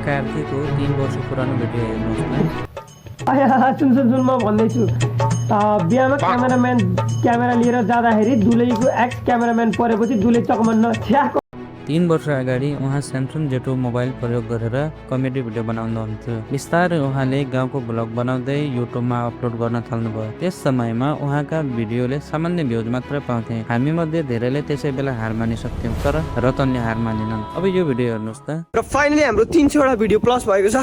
कार्कीको 3 वर्ष पुरानो भिडियो हेर्नुहोस् न। सुन म भन्दैछु बिहामा क्यामेरा लिएर जाँदाखेरि दुलैको एक्स क्यामेराम्यान परेपछि दुलै चकमन्न छ्याको 3 वर्ष अगाडि उहाँ स्यामसङ जेटो मोबाइल प्रयोग गरेर कमेडी भिडियो बनाउनुहुन्थ्यो। बिस्तारै उहाँले गाउँको भ्लग बनाउँदै युट्युबमा अपलोड गर्न थाल्नुभयो। त्यस समयमा उहाँका भिडियोले सामान्य भ्युज मात्र पाउँथे। हामी मध्ये धेरैले त्यसै बेला हार मानिसक्थ्यौँ, तर रतनले हार मानेनन्। अब यो भिडियो हेर्नुहोस् त। र फाइनली हाम्रो 300 वटा भिडियो प्लस भएको छ।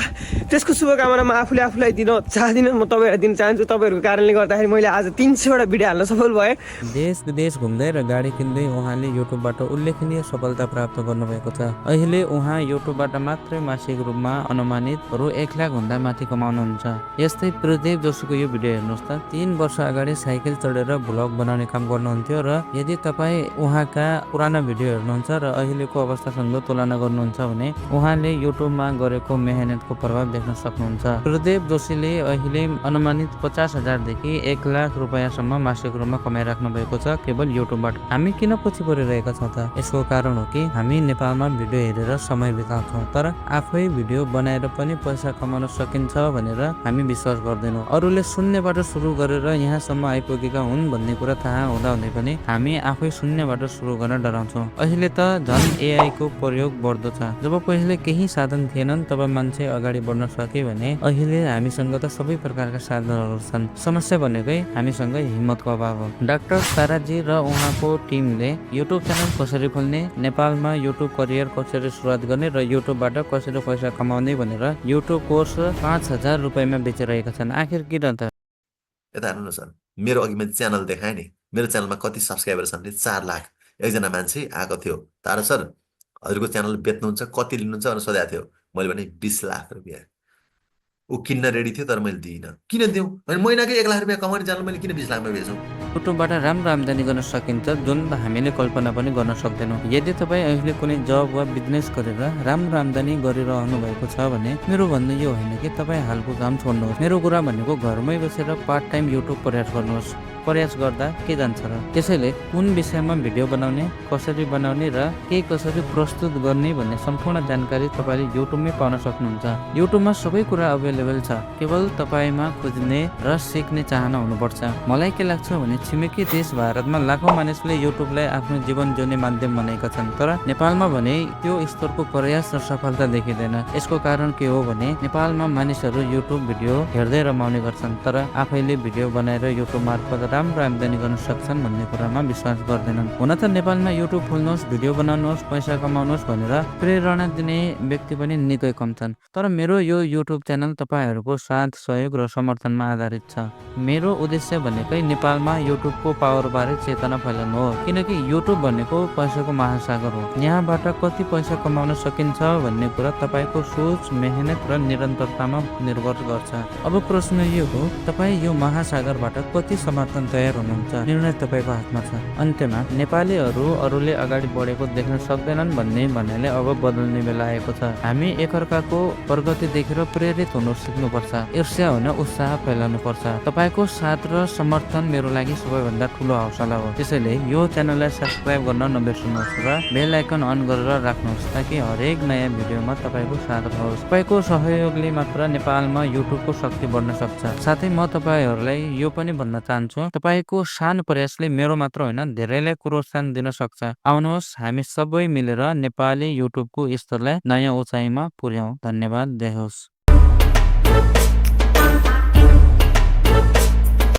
त्यसको शुभकामना म आफूलाई दिन चाहदिनँ, म तपाईँहरूलाई दिन चाहन्छु। तपाईँहरूको कारणले गर्दाखेरि मैले आज 300 वटा भिडियो हाल्न सफल भएँ। देश विदेश घुम्दै र गाडी किन्दै उहाँले युट्युबबाट उल्लेखनीय सफलता प्राप्त गर्नुभएको छ। अहिले उहाँ युट्युबबाट मात्रै मासिक रूपमा अनुमानित रु 1 लाख भन्दा माथि कमाउनुहुन्छ। यस्तै प्रदीप जोशीको यो भिडियो हेर्नुहोस् त। 3 वर्ष अगाडि साइकल चढेर भ्लग बनाउने काम गर्नुहुन्थ्यो र यदि तपाईँ उहाँका पुराना भिडियो हेर्नुहुन्छ र अहिलेको अवस्थासँग तुलना गर्नुहुन्छ भने उहाँले युट्युबमा गरेको मेहनतको प्रभाव देख्न सक्नुहुन्छ। प्रदीप जोशीले अहिले अनुमानित 50,000 देखि 1 लाख रुपियाँसम्म मासिक रूपमा कमाइराख्नु भएको छ केवल युट्युबबाट। हामी किन पछि परिरहेका छौँ त? यसको कारण हो कि हामी नेपालमा भिडियो हेरेर समय बिताउँछौँ, तर आफै भिडियो बनाएर पनि पैसा कमाउन सकिन्छ भनेर हामी विश्वास गर्दैनौँ। अरूले शून्यबाट सुरु गरेर यहाँसम्म आइपुगेका हुन् भन्ने कुरा थाहा हुँदाहुँदै पनि हामी आफै शून्यबाट सुरु गर्न डराउँछौँ। अहिले त झन् एआई को प्रयोग बढ्दो छ। जब पहिले केही साधन थिएनन् तब मान्छे अगाडि बढ्न सके भने अहिले हामीसँग त सबै प्रकारका साधनहरू छन्। समस्या भनेकै हामीसँग हिम्मतको अभाव हो। डाक्टर ताराजी र उहाँको टिमले युट्युब च्यानल कसरी खोल्ने, नेपालमा युट्युब करियर कसरी सुरुवात गर्ने र युट्युबबाट कसरी पैसा कमाउने भनेर युट्युब कोर्स 5,000 रुपियाँमा बेचिरहेका छन्। आखिर किन त? यता हेर्नु न सर, मेरो अघि मैले च्यानल देखाएँ नि, मेरो च्यानलमा कति सब्सक्राइबर छन् भने 4 लाख। एकजना मान्छे आएको थियो, तारा सर हजुरको च्यानल बेच्नुहुन्छ, कति लिनुहुन्छ भनेर सोधेको थियो। मैले भने 20 लाख रुपियाँ। ऊ किन्न रेडी थियो, तर मैले दिइनँ। किन दिउँ? महिनाकै 1 लाख रुपियाँ कमाउने च्यानल मैले किन 20 लाखमा बेचौँ? युट्युबबाट राम्रो आम्दानी गर्न सकिन्छ, जुन हामीले कल्पना पनि गर्न सक्दैनौँ। यदि तपाईँ अहिले कुनै जब वा बिजनेस गरेर राम्रो आम्दानी गरिरहनु भएको छ भने मेरो भन्नु यो होइन कि तपाईँ हालको काम छोड्नुहोस्। मेरो कुरा भनेको घरमै बसेर पार्ट टाइम युट्युब प्रयास गर्नुहोस्। प्रयास गर्दा के जान्छ र? त्यसैले कुन विषयमा भिडियो बनाउने, कसरी बनाउने र के कसरी प्रस्तुत गर्ने भन्ने सम्पूर्ण जानकारी तपाईँले युट्युबमै पाउन सक्नुहुन्छ। युट्युबमा सबै कुरा अभाइलेबल छ, केवल तपाईँमा खोज्ने र सिक्ने चाहना हुनुपर्छ। मलाई के लाग्छ भने छिमेकी देश भारतमा लाखौँ मानिसले युट्युबलाई आफ्नो जीवन जिउने माध्यम बनाएका छन्, तर नेपालमा भने त्यो स्तरको प्रयास र सफलता देखिँदैन। यसको कारण के हो भने नेपालमा मानिसहरू युट्युब भिडियो हेर्दै रमाउने गर्छन्, तर आफैले भिडियो बनाएर युट्युब मार्फत राम्रो आम्दानी गर्न सक्छन् भन्ने कुरामा विश्वास गर्दैनन्। हुन त नेपालमा युट्युब खोल्नुहोस्, भिडियो बनाउनुहोस्, पैसा कमाउनुहोस् भनेर प्रेरणा दिने व्यक्ति पनि निकै कम छन्। तर मेरो यो युट्युब च्यानल तपाईँहरूको साथ, सहयोग र समर्थनमा आधारित छ। मेरो उद्देश्य भनेकै नेपालमा युट्युबको पावरबारे चेतना फैलाउनु हो, किनकि युट्युब भनेको पैसाको महासागर हो। यहाँबाट कति पैसा कमाउन सकिन्छ भन्ने कुरा तपाईँको सोच, मेहनत र निरन्तरतामा निर्भर गर्छ। अब प्रश्न यो हो, तपाईँ यो महासागरबाट कति समर्थन तयार हुनुहुन्छ? निर्णय तपाईँको हातमा छ। अन्त्यमा नेपालीहरू अरूले अगाडि बढेको देख्न सक्दैनन् भन्ने भनाइले अब बदल्ने बेला आएको छ। हामी एकअर्काको प्रगति देखेर प्रेरित हुनु सिक्नुपर्छ। ईर्ष्या होइन, उत्साह फैलाउनु पर्छ। तपाईँको साथ र समर्थन मेरो लागि सबैभन्दा ठुलो हौसला हो। त्यसैले यो च्यानललाई सब्सक्राइब गर्न नबिर्सनुहोस् र बेल आइकन अन गरेर राख्नुहोस्, ताकि हरेक नयाँ भिडियोमा तपाईँको साथ रहोस्। तपाईँको सहयोगले मात्र नेपालमा युट्युबको शक्ति बढ्न सक्छ। साथै म तपाईँहरूलाई यो पनि भन्न चाहन्छु, तपाईँको सानो प्रयासले मेरो मात्र होइन धेरैलाई प्रोत्साहन दिन सक्छ। आउनुहोस् हामी सबै मिलेर नेपाली युट्युबको स्तरलाई नयाँ उचाइमा पुर्याउँ। धन्यवाद। जय होस्।